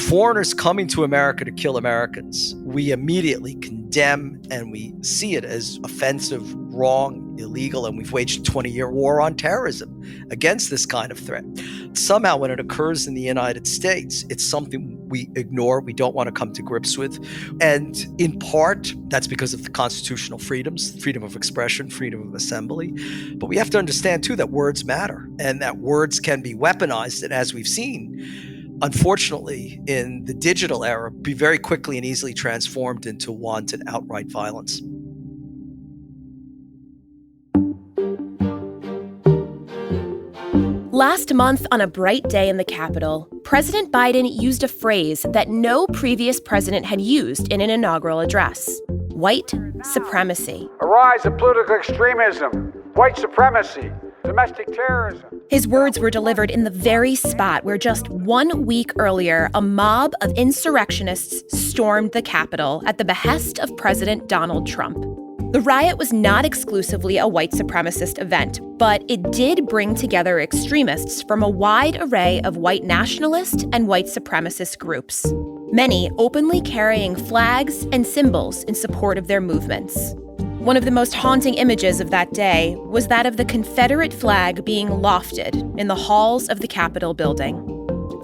foreigners coming to America to kill Americans, we immediately condemn and we see it as offensive, wrong, illegal, and we've waged a 20-year war on terrorism against this kind of threat. Somehow, when it occurs in the United States, it's something we ignore, we don't want to come to grips with. And in part, that's because of the constitutional freedoms, freedom of expression, freedom of assembly. But we have to understand, too, that words matter and that words can be weaponized. And as we've seen, unfortunately, in the digital era, be very quickly and easily transformed into wanton outright violence. Last month, on a bright day in the Capitol, President Biden used a phrase that no previous president had used in an inaugural address: white supremacy. A rise of political extremism, white supremacy, domestic terrorism. His words were delivered in the very spot where just 1 week earlier, a mob of insurrectionists stormed the Capitol at the behest of President Donald Trump. The riot was not exclusively a white supremacist event, but it did bring together extremists from a wide array of white nationalist and white supremacist groups, many openly carrying flags and symbols in support of their movements. One of the most haunting images of that day was that of the Confederate flag being lofted in the halls of the Capitol building.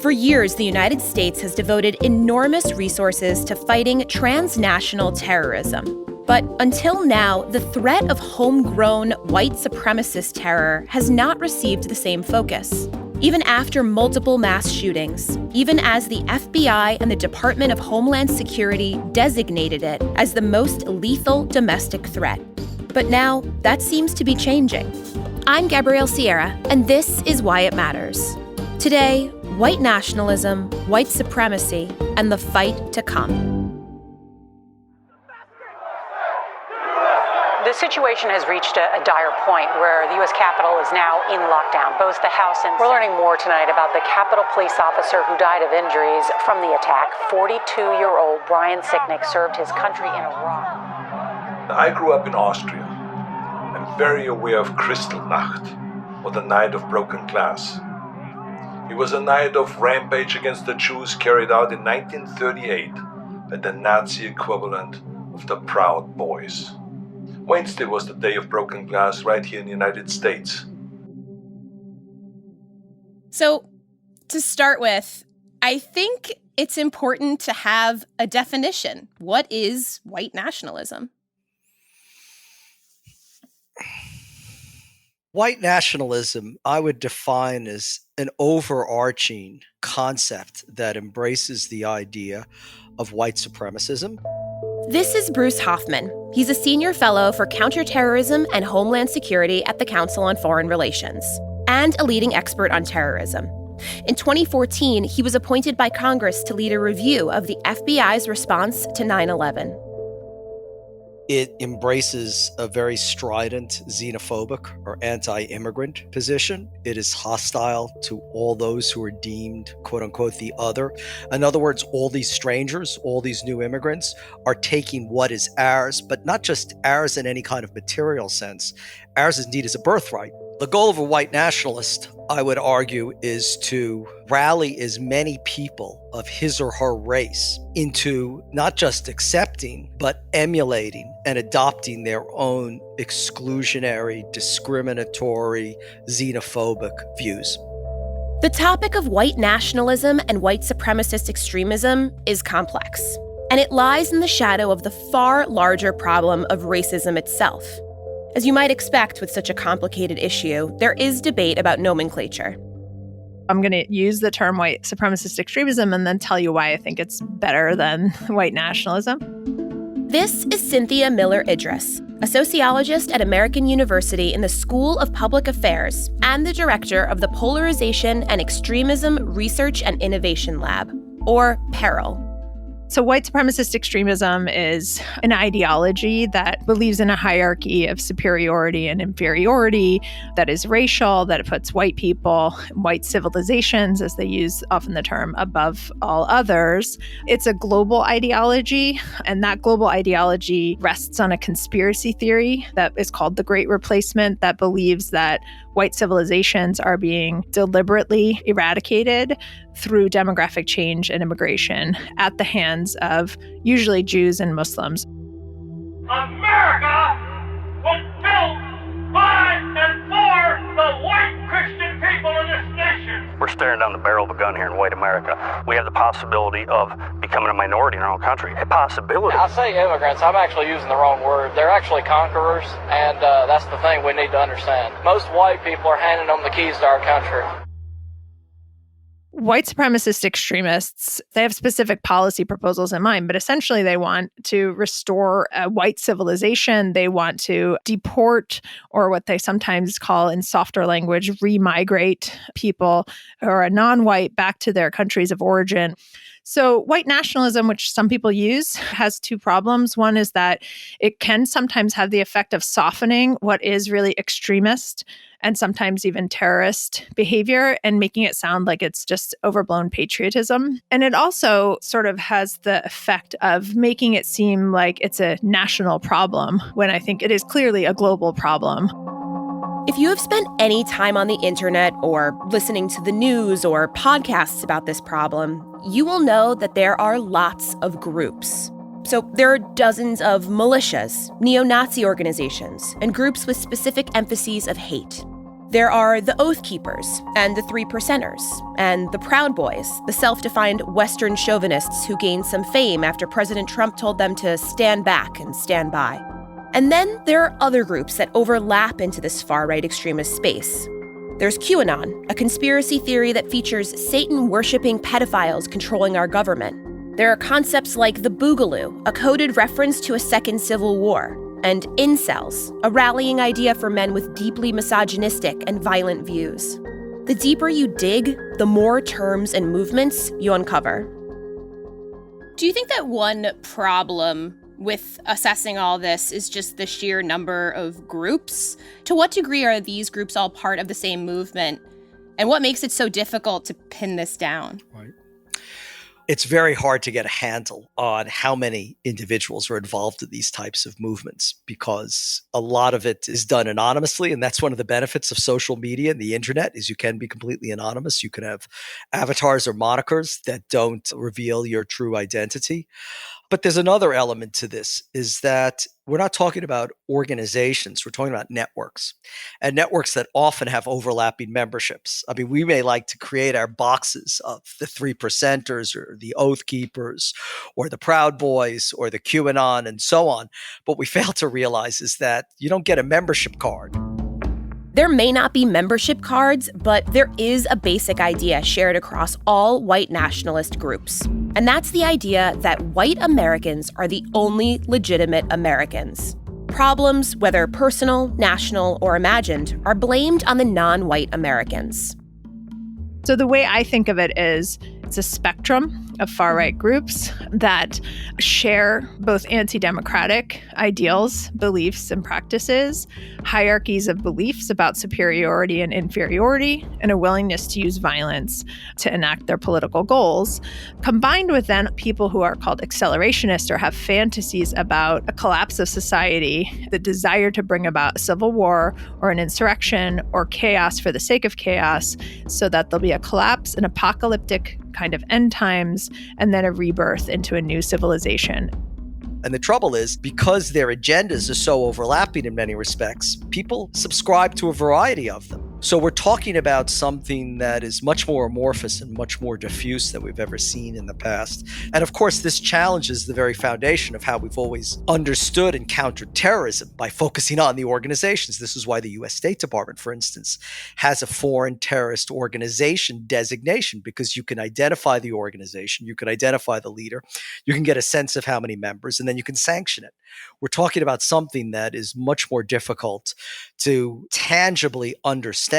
For years, the United States has devoted enormous resources to fighting transnational terrorism. But until now, the threat of homegrown white supremacist terror has not received the same focus. Even after multiple mass shootings, even as the FBI and the Department of Homeland Security designated it as the most lethal domestic threat. But now, that seems to be changing. I'm Gabrielle Sierra, and this is Why It Matters. Today, white nationalism, white supremacy, and the fight to come. The situation has reached a dire point where the U.S. Capitol is now in lockdown, both the House and We're learning more tonight about the Capitol police officer who died of injuries from the attack. 42-year-old Brian Sicknick served his country in Iraq. I grew up in Austria. I'm very aware of Kristallnacht, or the Night of Broken Glass. It was a night of rampage against the Jews carried out in 1938 by the Nazi equivalent of the Proud Boys. Wednesday was the day of broken glass right here in the United States. So, to start with, I think it's important to have a definition. What is white nationalism? White nationalism, I would define as an overarching concept that embraces the idea of white supremacism. This is Bruce Hoffman. He's a senior fellow for Counterterrorism and Homeland Security at the Council on Foreign Relations, and a leading expert on terrorism. In 2014, he was appointed by Congress to lead a review of the FBI's response to 9/11. It embraces a very strident xenophobic or anti-immigrant position. It is hostile to all those who are deemed, quote unquote, the other. In other words, all these strangers, all these new immigrants are taking what is ours, but not just ours in any kind of material sense. Ours indeed is a birthright. The goal of a white nationalist, I would argue, is to rally as many people of his or her race into not just accepting, but emulating and adopting their own exclusionary, discriminatory, xenophobic views. The topic of white nationalism and white supremacist extremism is complex, and it lies in the shadow of the far larger problem of racism itself. As you might expect with such a complicated issue, there is debate about nomenclature. I'm going to use the term white supremacist extremism and then tell you why I think it's better than white nationalism. This is Cynthia Miller-Idriss, a sociologist at American University in the School of Public Affairs and the director of the Polarization and Extremism Research and Innovation Lab, or PERIL. So white supremacist extremism is an ideology that believes in a hierarchy of superiority and inferiority that is racial, that it puts white people, white civilizations, as they use often the term, above all others. It's a global ideology, and that global ideology rests on a conspiracy theory that is called the Great Replacement, that believes that white civilizations are being deliberately eradicated through demographic change and immigration at the hands of usually Jews and Muslims. America was built by and for the white Christian people of this nation. We're staring down the barrel of a gun here in white America. We have the possibility of becoming a minority in our own country. A possibility. I say immigrants, I'm actually using the wrong word. They're actually conquerors, and that's the thing we need to understand. Most white people are handing them the keys to our country. White supremacist extremists, they have specific policy proposals in mind, but essentially they want to restore a white civilization. They want to deport, or what they sometimes call in softer language, remigrate people who are non-white back to their countries of origin. So white nationalism, which some people use, has two problems. One is that it can sometimes have the effect of softening what is really extremist and sometimes even terrorist behavior and making it sound like it's just overblown patriotism. And it also sort of has the effect of making it seem like it's a national problem when I think it is clearly a global problem. If you have spent any time on the internet or listening to the news or podcasts about this problem, you will know that there are lots of groups. So there are dozens of militias, neo-Nazi organizations, and groups with specific emphases of hate. There are the Oath Keepers and the Three Percenters and the Proud Boys, the self-defined Western chauvinists who gained some fame after President Trump told them to stand back and stand by. And then there are other groups that overlap into this far-right extremist space. There's QAnon, a conspiracy theory that features Satan-worshipping pedophiles controlling our government. There are concepts like the Boogaloo, a coded reference to a second civil war, and incels, a rallying idea for men with deeply misogynistic and violent views. The deeper you dig, the more terms and movements you uncover. Do you think that one problem with assessing all this is just the sheer number of groups? To what degree are these groups all part of the same movement? And what makes it so difficult to pin this down? Right. It's very hard to get a handle on how many individuals are involved in these types of movements because a lot of it is done anonymously. And that's one of the benefits of social media and the internet is you can be completely anonymous. You can have avatars or monikers that don't reveal your true identity. But there's another element to this is that we're not talking about organizations. We're talking about networks and networks that often have overlapping memberships. I mean, we may like to create our boxes of the Three Percenters or the Oath Keepers or the Proud Boys or the QAnon and so on. But we fail to realize is that you don't get a membership card. There may not be membership cards, but there is a basic idea shared across all white nationalist groups. And that's the idea that white Americans are the only legitimate Americans. Problems, whether personal, national, or imagined, are blamed on the non-white Americans. So the way I think of it is it's a spectrum of far-right groups that share both anti-democratic ideals, beliefs, and practices, hierarchies of beliefs about superiority and inferiority, and a willingness to use violence to enact their political goals, combined with then people who are called accelerationists or have fantasies about a collapse of society, the desire to bring about a civil war or an insurrection or chaos for the sake of chaos so that there'll be a collapse, an apocalyptic kind of end times, and then a rebirth into a new civilization. And the trouble is, because their agendas are so overlapping in many respects, people subscribe to a variety of them. So we're talking about something that is much more amorphous and much more diffuse than we've ever seen in the past. And of course, this challenges the very foundation of how we've always understood and countered terrorism by focusing on the organizations. This is why the U.S. State Department, for instance, has a foreign terrorist organization designation, because you can identify the organization, you can identify the leader, you can get a sense of how many members, and then you can sanction it. We're talking about something that is much more difficult to tangibly understand.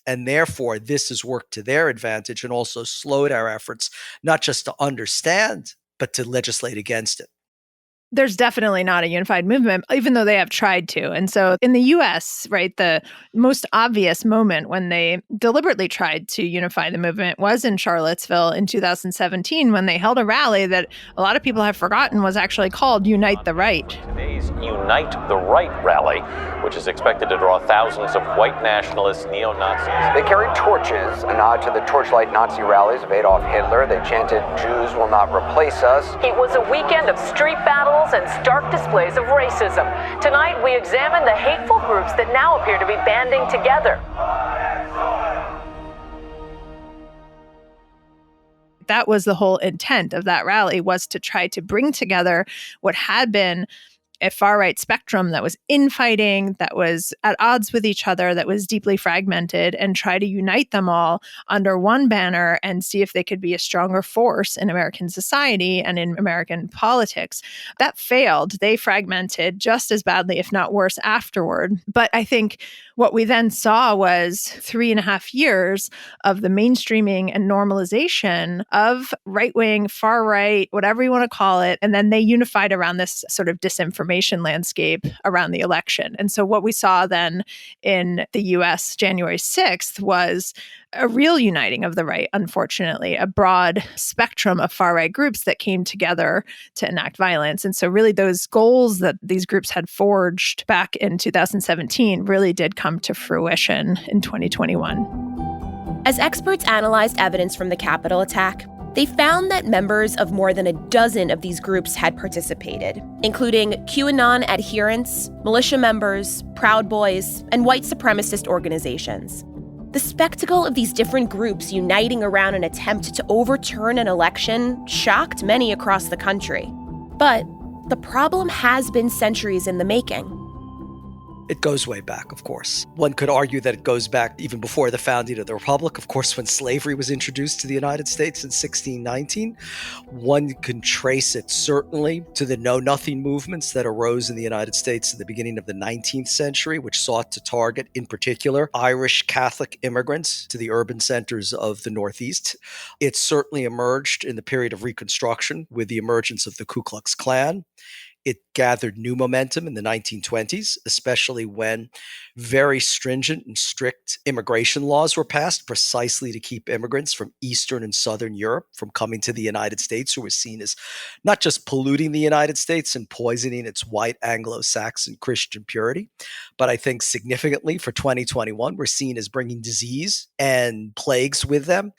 And therefore, this has worked to their advantage and also slowed our efforts, not just to understand but to legislate against it. There's definitely not a unified movement, even though they have tried to. And so in the US, right, the most obvious moment when they deliberately tried to unify the movement was in Charlottesville in 2017, when they held a rally that a lot of people have forgotten was actually called Unite the Right. Today's Unite the Right rally, which is expected to draw thousands of white nationalists, neo-Nazis. They carried torches, a nod to the torchlight Nazi rallies of Adolf Hitler. They chanted, "Jews will not replace us." It was a weekend of street battles and stark displays of racism. Tonight, we examine the hateful groups that now appear to be banding together. That was the whole intent of that rally, was to try to bring together what had been a far-right spectrum that was infighting, that was at odds with each other, that was deeply fragmented, and try to unite them all under one banner and see if they could be a stronger force in American society and in American politics. That failed. They fragmented just as badly, if not worse, afterward. But I think what we then saw was 3.5 years of the mainstreaming and normalization of right-wing, far-right, whatever you want to call it, and then they unified around this sort of disinformation landscape around the election. And so what we saw then in the US January 6th was a real uniting of the right, unfortunately, a broad spectrum of far-right groups that came together to enact violence. And so really those goals that these groups had forged back in 2017 really did come to fruition in 2021. As experts analyzed evidence from the Capitol attack, they found that members of more than a dozen of these groups had participated, including QAnon adherents, militia members, Proud Boys, and white supremacist organizations. The spectacle of these different groups uniting around an attempt to overturn an election shocked many across the country. But the problem has been centuries in the making. It goes way back, of course. One could argue that it goes back even before the founding of the Republic, of course, when slavery was introduced to the United States in 1619. One can trace it certainly to the Know-Nothing movements that arose in the United States at the beginning of the 19th century, which sought to target, in particular, Irish Catholic immigrants to the urban centers of the Northeast. It certainly emerged in the period of Reconstruction with the emergence of the Ku Klux Klan. It gathered new momentum in the 1920s, especially when very stringent and strict immigration laws were passed precisely to keep immigrants from Eastern and Southern Europe from coming to the United States, who were seen as not just polluting the United States and poisoning its white Anglo-Saxon Christian purity, but I think significantly for 2021, we're seen as bringing disease and plagues with them.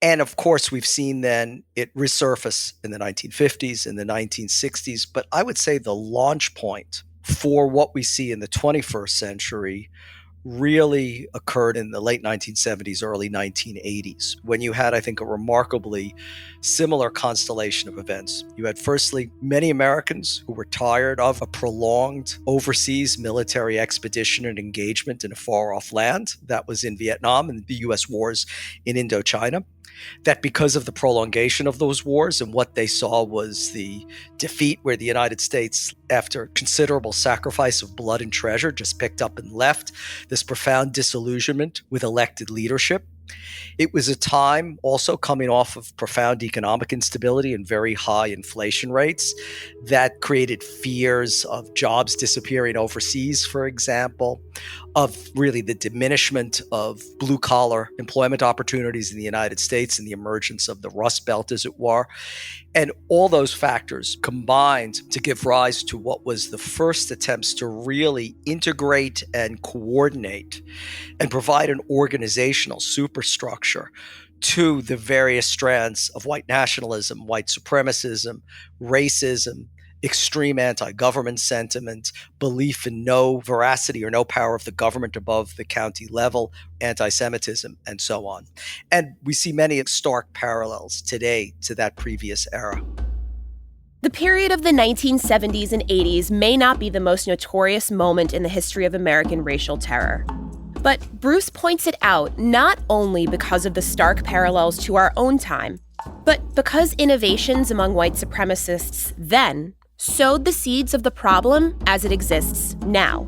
And of course, we've seen then it resurface in the 1950s, in the 1960s. But I would say the launch point for what we see in the 21st century really occurred in the late 1970s, early 1980s, when you had, I think, a remarkably similar constellation of events. You had, firstly, many Americans who were tired of a prolonged overseas military expedition and engagement in a far-off land that was in Vietnam and the U.S. wars in Indochina. That because of the prolongation of those wars and what they saw was the defeat where the United States, after considerable sacrifice of blood and treasure, just picked up and left, this profound disillusionment with elected leadership. It was a time also coming off of profound economic instability and very high inflation rates that created fears of jobs disappearing overseas, for example, of really the diminishment of blue-collar employment opportunities in the United States and the emergence of the Rust Belt, as it were. And all those factors combined to give rise to what was the first attempts to really integrate and coordinate and provide an organizational superstructure to the various strands of white nationalism, white supremacism, racism, extreme anti-government sentiment, belief in no veracity or no power of the government above the county level, anti-Semitism, and so on. And we see many stark parallels today to that previous era. The period of the 1970s and 80s may not be the most notorious moment in the history of American racial terror. But Bruce points it out not only because of the stark parallels to our own time, but because innovations among white supremacists then sowed the seeds of the problem as it exists now.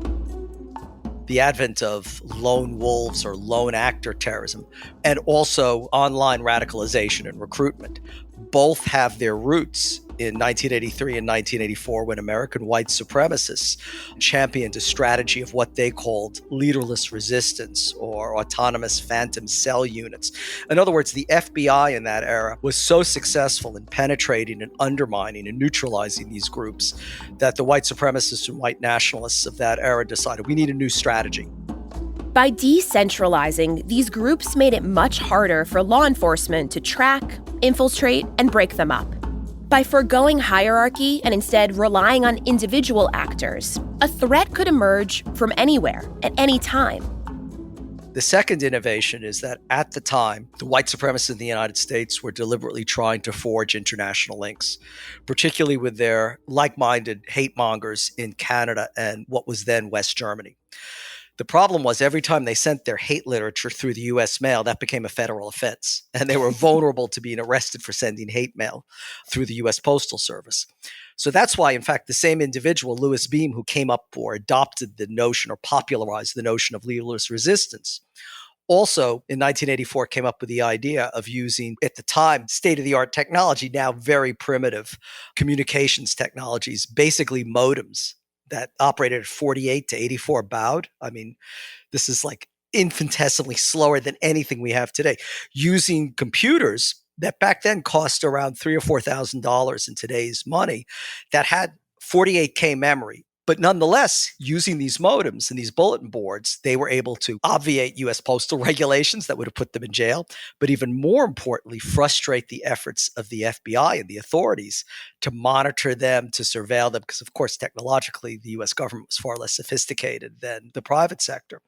The advent of lone wolves or lone actor terrorism, and also online radicalization and recruitment, both have their roots in 1983 and 1984 when American white supremacists championed a strategy of what they called leaderless resistance or autonomous phantom cell units. In other words, the FBI in that era was so successful in penetrating and undermining and neutralizing these groups that the white supremacists and white nationalists of that era decided we need a new strategy. By decentralizing, these groups made it much harder for law enforcement to track, infiltrate, and break them up. By forgoing hierarchy and instead relying on individual actors, a threat could emerge from anywhere, at any time. The second innovation is that at the time, the white supremacists in the United States were deliberately trying to forge international links, particularly with their like-minded hate mongers in Canada and what was then West Germany. The problem was every time they sent their hate literature through the U.S. mail, that became a federal offense, and they were vulnerable to being arrested for sending hate mail through the U.S. Postal Service. So that's why, in fact, the same individual, Louis Beam, who came up or adopted the notion or popularized the notion of leaderless resistance, also in 1984 came up with the idea of using, at the time, state-of-the-art technology, now very primitive communications technologies, basically modems that operated at 48 to 84 baud. I mean, this is like infinitesimally slower than anything we have today, using computers that back then cost around $3,000 or $4,000 in today's money that had 48K memory. But nonetheless, using these modems and these bulletin boards, they were able to obviate U.S. postal regulations that would have put them in jail, but even more importantly, frustrate the efforts of the FBI and the authorities to monitor them, to surveil them, because of course, technologically, the U.S. government was far less sophisticated than the private sector.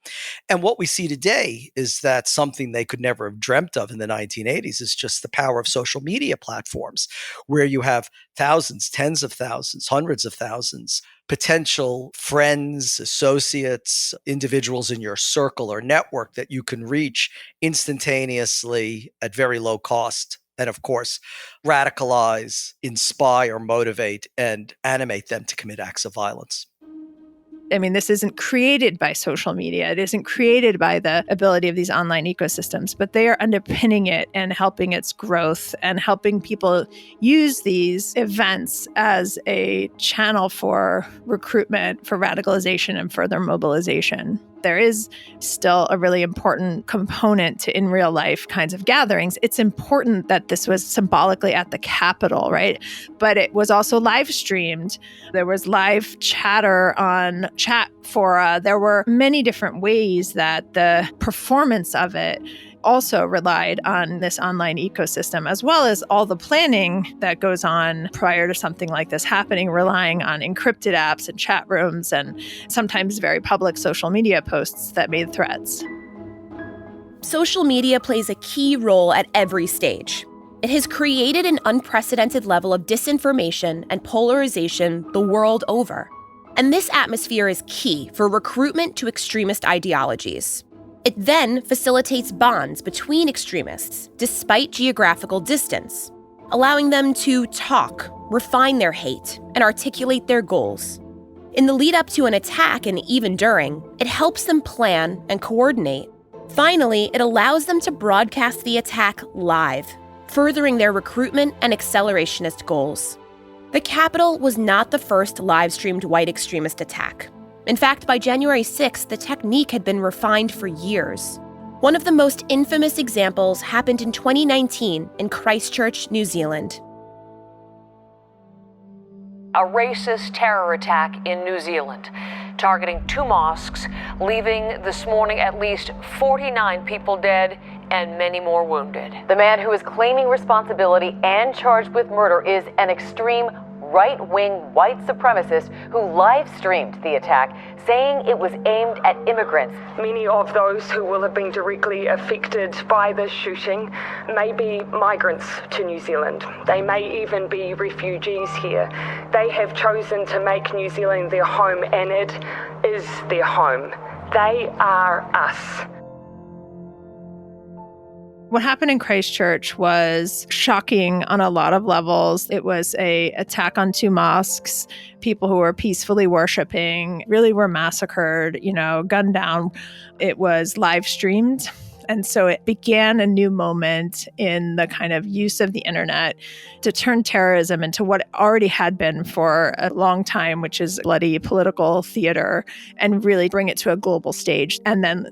And what we see today is that something they could never have dreamt of in the 1980s is just the power of social media platforms, where you have thousands, tens of thousands, hundreds of thousands potential friends, associates, individuals in your circle or network that you can reach instantaneously at very low cost. And of course, radicalize, inspire, motivate, and animate them to commit acts of violence. I mean, this isn't created by social media. It isn't created by the ability of these online ecosystems, but they are underpinning it and helping its growth and helping people use these events as a channel for recruitment, for radicalization, and further mobilization. There is still a really important component to in real life kinds of gatherings. It's important that this was symbolically at the Capitol, right? But it was also live streamed. There was live chatter on chat fora. There were many different ways that the performance of it also relied on this online ecosystem, as well as all the planning that goes on prior to something like this happening, relying on encrypted apps and chat rooms and sometimes very public social media posts that made threats. Social media plays a key role at every stage. It has created an unprecedented level of disinformation and polarization the world over. And this atmosphere is key for recruitment to extremist ideologies. It then facilitates bonds between extremists, despite geographical distance, allowing them to talk, refine their hate, and articulate their goals. In the lead up to an attack and even during, it helps them plan and coordinate. Finally, it allows them to broadcast the attack live, furthering their recruitment and accelerationist goals. The Capitol was not the first live-streamed white extremist attack. In fact, by January 6th, the technique had been refined for years. One of the most infamous examples happened in 2019 in Christchurch, New Zealand. A racist terror attack in New Zealand, targeting 2 mosques, leaving this morning at least 49 people dead and many more wounded. The man who is claiming responsibility and charged with murder is an extreme right-wing white supremacist who live-streamed the attack, saying it was aimed at immigrants. Many of those who will have been directly affected by this shooting may be migrants to New Zealand. They may even be refugees here. They have chosen to make New Zealand their home, and it is their home. They are us. What happened in Christchurch was shocking on a lot of levels. It was an attack on 2 mosques. People who were peacefully worshiping really were massacred, gunned down. It was live streamed. And so it began a new moment in the kind of use of the internet to turn terrorism into what it already had been for a long time, which is bloody political theater, and really bring it to a global stage. And then,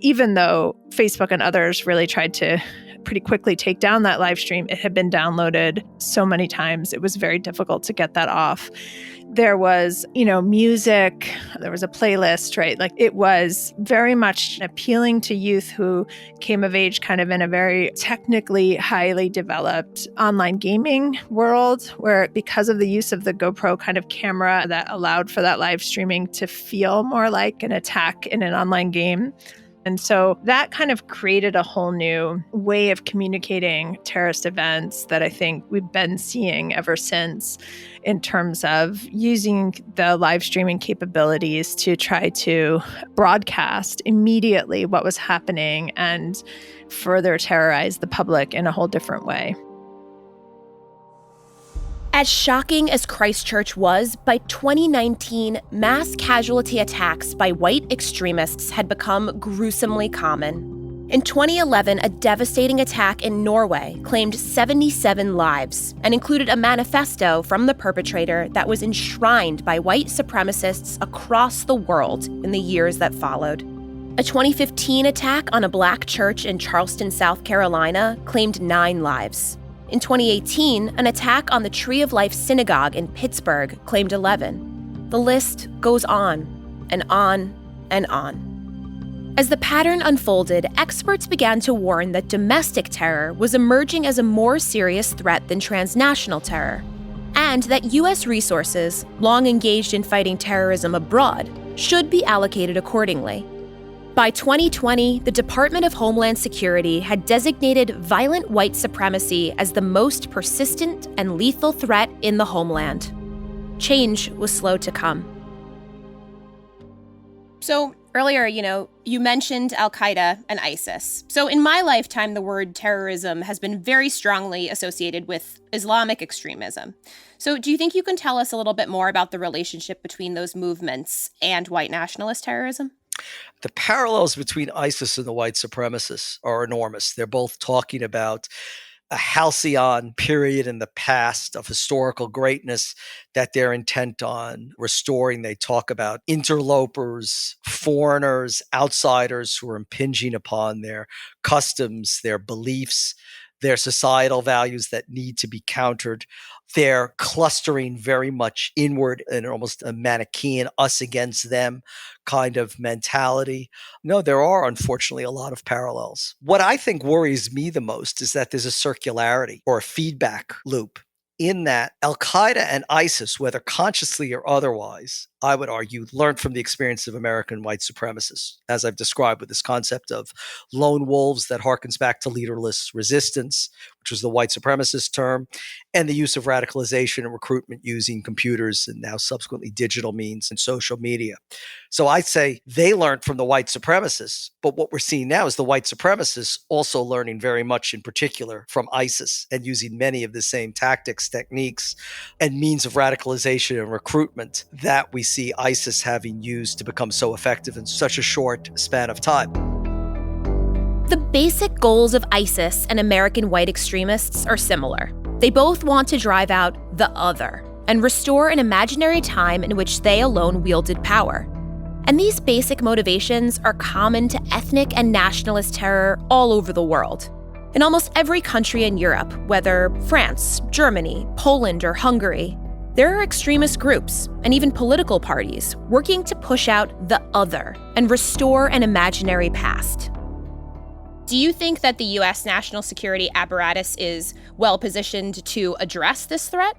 even though Facebook and others really tried to pretty quickly take down that live stream, it had been downloaded so many times. It was very difficult to get that off. There was, music, there was a playlist, right? Like it was very much appealing to youth who came of age kind of in a very technically highly developed online gaming world where because of the use of the GoPro kind of camera that allowed for that live streaming to feel more like an attack in an online game. And so that kind of created a whole new way of communicating terrorist events that I think we've been seeing ever since in terms of using the live streaming capabilities to try to broadcast immediately what was happening and further terrorize the public in a whole different way. As shocking as Christchurch was, by 2019, mass casualty attacks by white extremists had become gruesomely common. In 2011, a devastating attack in Norway claimed 77 lives and included a manifesto from the perpetrator that was enshrined by white supremacists across the world in the years that followed. A 2015 attack on a black church in Charleston, South Carolina, claimed 9 lives. In 2018, an attack on the Tree of Life Synagogue in Pittsburgh claimed 11. The list goes on and on and on. As the pattern unfolded, experts began to warn that domestic terror was emerging as a more serious threat than transnational terror, and that U.S. resources, long engaged in fighting terrorism abroad, should be allocated accordingly. By 2020, the Department of Homeland Security had designated violent white supremacy as the most persistent and lethal threat in the homeland. Change was slow to come. So earlier, you mentioned Al-Qaeda and ISIS. So in my lifetime, the word terrorism has been very strongly associated with Islamic extremism. So do you think you can tell us a little bit more about the relationship between those movements and white nationalist terrorism? The parallels between ISIS and the white supremacists are enormous. They're both talking about a halcyon period in the past of historical greatness that they're intent on restoring. They talk about interlopers, foreigners, outsiders who are impinging upon their customs, their beliefs, their societal values that need to be countered. They're clustering very much inward in almost a Manichaean us against them kind of mentality. No, there are unfortunately a lot of parallels. What I think worries me the most is that there's a circularity or a feedback loop in that Al-Qaeda and ISIS, whether consciously or otherwise, I would argue, learned from the experience of American white supremacists, as I've described with this concept of lone wolves that harkens back to leaderless resistance, which was the white supremacist term, and the use of radicalization and recruitment using computers and now subsequently digital means and social media. So I'd say they learned from the white supremacists, but what we're seeing now is the white supremacists also learning very much in particular from ISIS and using many of the same tactics, techniques, and means of radicalization and recruitment that we see ISIS having used to become so effective in such a short span of time. The basic goals of ISIS and American white extremists are similar. They both want to drive out the other and restore an imaginary time in which they alone wielded power. And these basic motivations are common to ethnic and nationalist terror all over the world. In almost every country in Europe, whether France, Germany, Poland, or Hungary, there are extremist groups and even political parties working to push out the other and restore an imaginary past. Do you think that the U.S. national security apparatus is well positioned to address this threat?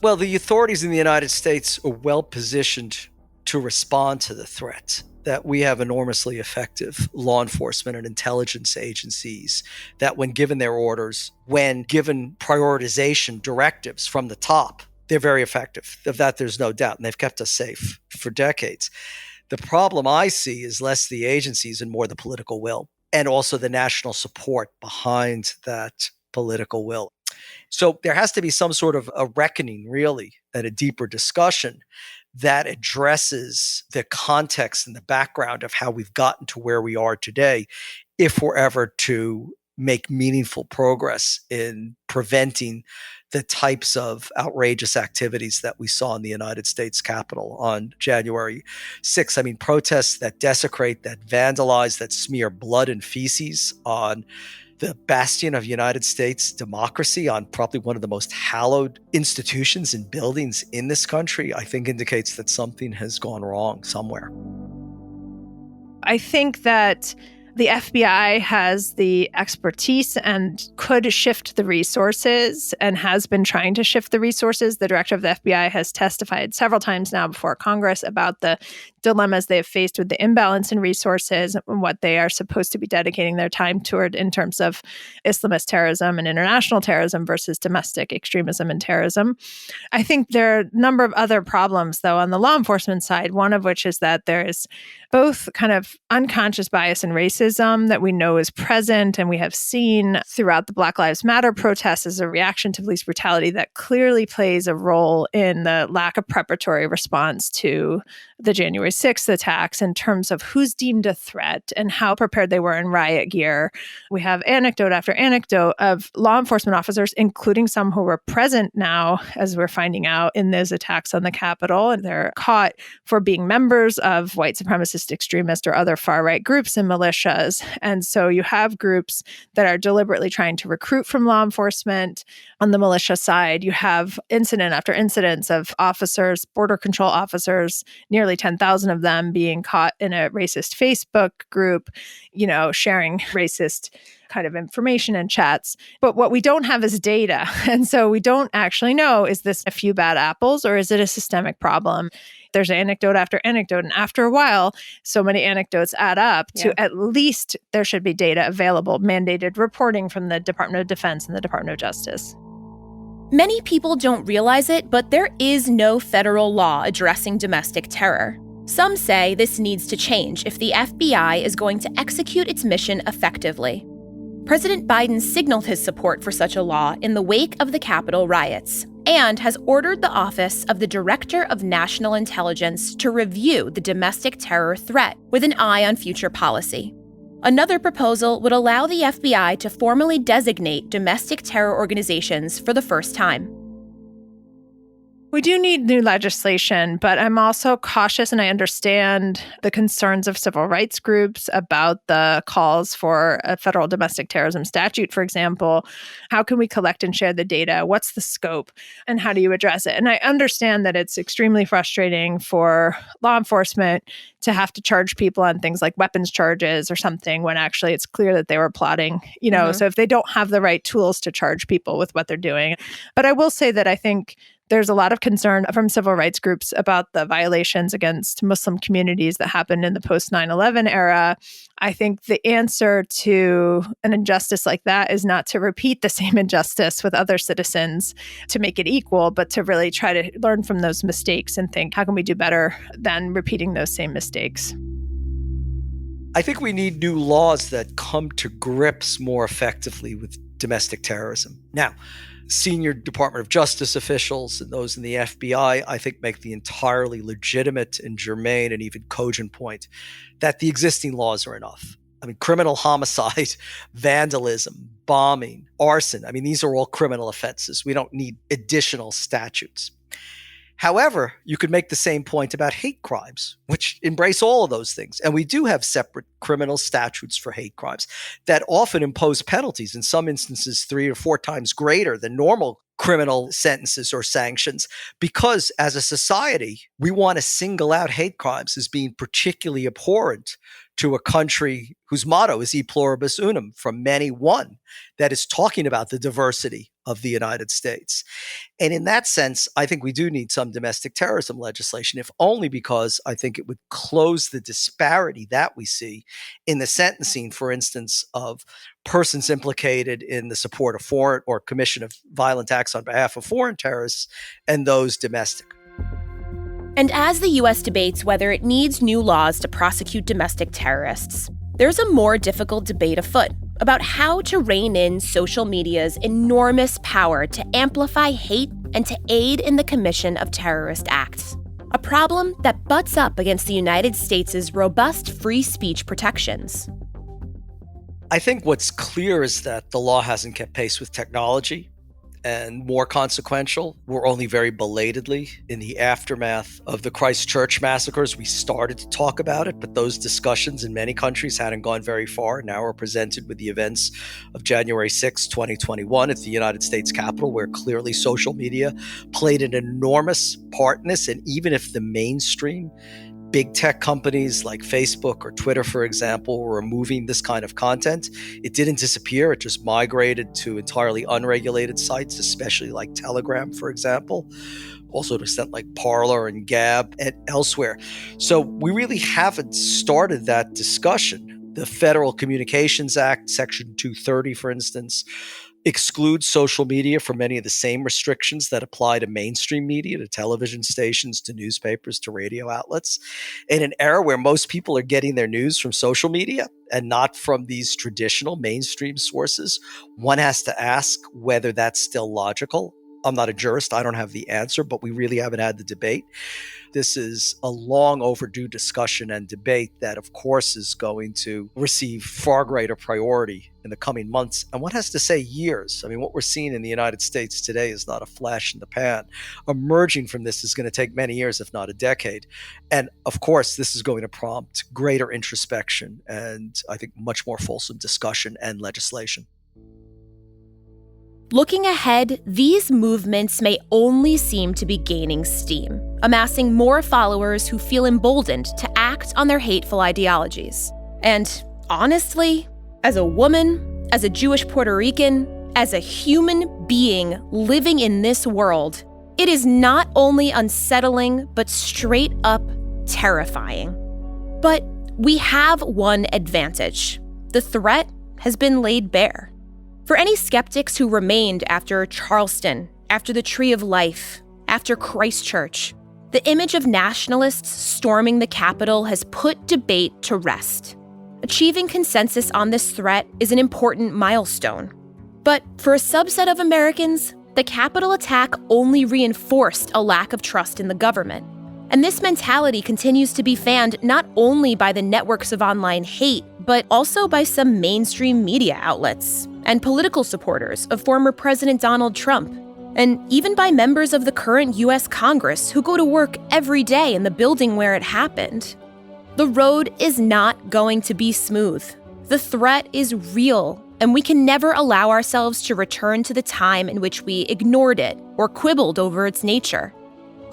Well, the authorities in the United States are well positioned to respond to the threat. That we have enormously effective law enforcement and intelligence agencies that when given their orders, when given prioritization directives from the top, they're very effective. Of that, there's no doubt, and they've kept us safe for decades. The problem I see is less the agencies and more the political will, and also the national support behind that political will. So there has to be some sort of a reckoning, really, and a deeper discussion that addresses the context and the background of how we've gotten to where we are today if we're ever to make meaningful progress in preventing the types of outrageous activities that we saw in the United States Capitol on January 6th. I mean, protests that desecrate, that vandalize, that smear blood and feces on the bastion of United States democracy, on probably one of the most hallowed institutions and buildings in this country, I think indicates that something has gone wrong somewhere. I think that the FBI has the expertise and could shift the resources and has been trying to shift the resources. The director of the FBI has testified several times now before Congress about the dilemmas they have faced with the imbalance in resources and what they are supposed to be dedicating their time toward in terms of Islamist terrorism and international terrorism versus domestic extremism and terrorism. I think there are a number of other problems, though, on the law enforcement side, one of which is that there is both kind of unconscious bias and racism that we know is present and we have seen throughout the Black Lives Matter protests as a reaction to police brutality that clearly plays a role in the lack of preparatory response to the January 6th attacks in terms of who's deemed a threat and how prepared they were in riot gear. We have anecdote after anecdote of law enforcement officers, including some who were present now, as we're finding out, in those attacks on the Capitol. And they're caught for being members of white supremacist extremist or other far-right groups and militias. And so you have groups that are deliberately trying to recruit from law enforcement. On the militia side, you have incident after incidents of officers, border control officers, nearly 10,000 of them being caught in a racist Facebook group, sharing racist kind of information and chats. But what we don't have is data. And so we don't actually know, is this a few bad apples or is it a systemic problem? There's anecdote after anecdote. And after a while, so many anecdotes add up to at least there should be data available, mandated reporting from the Department of Defense and the Department of Justice. Many people don't realize it, but there is no federal law addressing domestic terror. Some say this needs to change if the FBI is going to execute its mission effectively. President Biden signaled his support for such a law in the wake of the Capitol riots and has ordered the Office of the Director of National Intelligence to review the domestic terror threat with an eye on future policy. Another proposal would allow the FBI to formally designate domestic terror organizations for the first time. We do need new legislation, but I'm also cautious, and I understand the concerns of civil rights groups about the calls for a federal domestic terrorism statute, for example. How can we collect and share the data? What's the scope? And how do you address it? And I understand that it's extremely frustrating for law enforcement to have to charge people on things like weapons charges or something when actually it's clear that they were plotting, so if they don't have the right tools to charge people with what they're doing. But I will say that I think there's a lot of concern from civil rights groups about the violations against Muslim communities that happened in the post 9/11 era. I think the answer to an injustice like that is not to repeat the same injustice with other citizens to make it equal, but to really try to learn from those mistakes and think, how can we do better than repeating those same mistakes? I think we need new laws that come to grips more effectively with domestic terrorism. Now, senior Department of Justice officials and those in the FBI, I think, make the entirely legitimate and germane and even cogent point that the existing laws are enough. I mean, criminal homicide, vandalism, bombing, arson, these are all criminal offenses. We don't need additional statutes. However, you could make the same point about hate crimes, which embrace all of those things. And we do have separate criminal statutes for hate crimes that often impose penalties, in some instances 3 or 4 times greater than normal criminal sentences or sanctions, because as a society, we want to single out hate crimes as being particularly abhorrent to a country whose motto is e pluribus unum, from many one, that is talking about the diversity of the United States. And in that sense, I think we do need some domestic terrorism legislation, if only because I think it would close the disparity that we see in the sentencing, for instance, of persons implicated in the support of foreign or commission of violent acts on behalf of foreign terrorists and those domestic. And as the U.S. debates whether it needs new laws to prosecute domestic terrorists, there's a more difficult debate afoot about how to rein in social media's enormous power to amplify hate and to aid in the commission of terrorist acts. A problem that butts up against the United States' robust free speech protections. I think what's clear is that the law hasn't kept pace with technology. And more consequential, we're only very belatedly in the aftermath of the Christchurch massacres. We started to talk about it, but those discussions in many countries hadn't gone very far. Now we're presented with the events of January 6, 2021 at the United States Capitol, where clearly social media played an enormous part in this. And even if the mainstream big tech companies like Facebook or Twitter, for example, were removing this kind of content, it didn't disappear. It just migrated to entirely unregulated sites, especially like Telegram, for example, also to extent like Parler and Gab and elsewhere. So we really haven't started that discussion. The Federal Communications Act, Section 230, for instance, excludes social media from many of the same restrictions that apply to mainstream media, to television stations, to newspapers, to radio outlets. In an era where most people are getting their news from social media and not from these traditional mainstream sources, one has to ask whether that's still logical. I'm not a jurist. I don't have the answer, but we really haven't had the debate. This is a long overdue discussion and debate that, of course, is going to receive far greater priority in the coming months. And one has to say years. I mean, what we're seeing in the United States today is not a flash in the pan. Emerging from this is going to take many years, if not a decade. And of course, this is going to prompt greater introspection and I think much more fulsome discussion and legislation. Looking ahead, these movements may only seem to be gaining steam, amassing more followers who feel emboldened to act on their hateful ideologies. And honestly, as a woman, as a Jewish Puerto Rican, as a human being living in this world, it is not only unsettling, but straight up terrifying. But we have one advantage. The threat has been laid bare. For any skeptics who remained after Charleston, after the Tree of Life, after Christchurch, the image of nationalists storming the Capitol has put debate to rest. Achieving consensus on this threat is an important milestone. But for a subset of Americans, the Capitol attack only reinforced a lack of trust in the government. And this mentality continues to be fanned not only by the networks of online hate, but also by some mainstream media outlets and political supporters of former President Donald Trump, and even by members of the current U.S. Congress who go to work every day in the building where it happened. The road is not going to be smooth. The threat is real, and we can never allow ourselves to return to the time in which we ignored it or quibbled over its nature.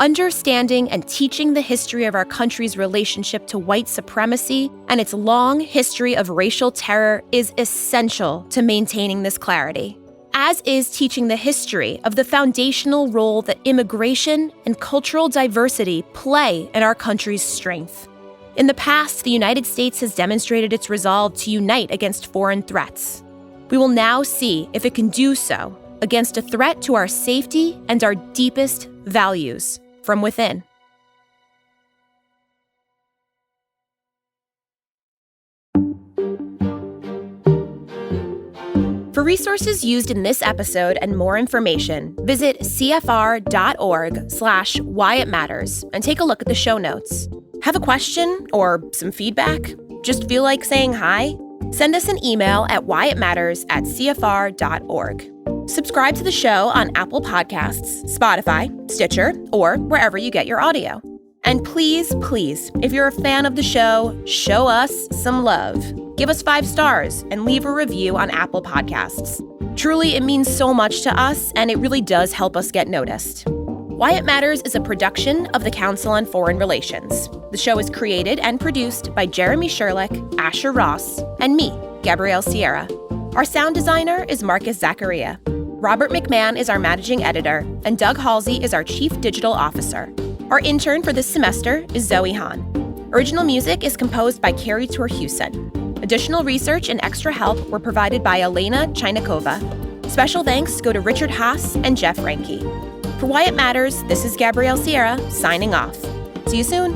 Understanding and teaching the history of our country's relationship to white supremacy and its long history of racial terror is essential to maintaining this clarity, as is teaching the history of the foundational role that immigration and cultural diversity play in our country's strength. In the past, the United States has demonstrated its resolve to unite against foreign threats. We will now see if it can do so against a threat to our safety and our deepest values from within. For resources used in this episode and more information, visit cfr.org/whyitmatters and take a look at the show notes. Have a question or some feedback? Just feel like saying hi? Send us an email at whyitmatters@cfr.org. Subscribe to the show on Apple Podcasts, Spotify, Stitcher, or wherever you get your audio. And please, please, if you're a fan of the show, show us some love. Give us 5 stars and leave a review on Apple Podcasts. Truly, it means so much to us, and it really does help us get noticed. Why It Matters is a production of the Council on Foreign Relations. The show is created and produced by Jeremy Sherlick, Asher Ross, and me, Gabrielle Sierra. Our sound designer is Marcus Zachariah. Robert McMahon is our managing editor, and Doug Halsey is our chief digital officer. Our intern for this semester is Zoe Hahn. Original music is composed by Carrie Torhuson. Additional research and extra help were provided by Elena Chynakova. Special thanks go to Richard Haas and Jeff Ranke. For Why It Matters, this is Gabrielle Sierra, signing off. See you soon.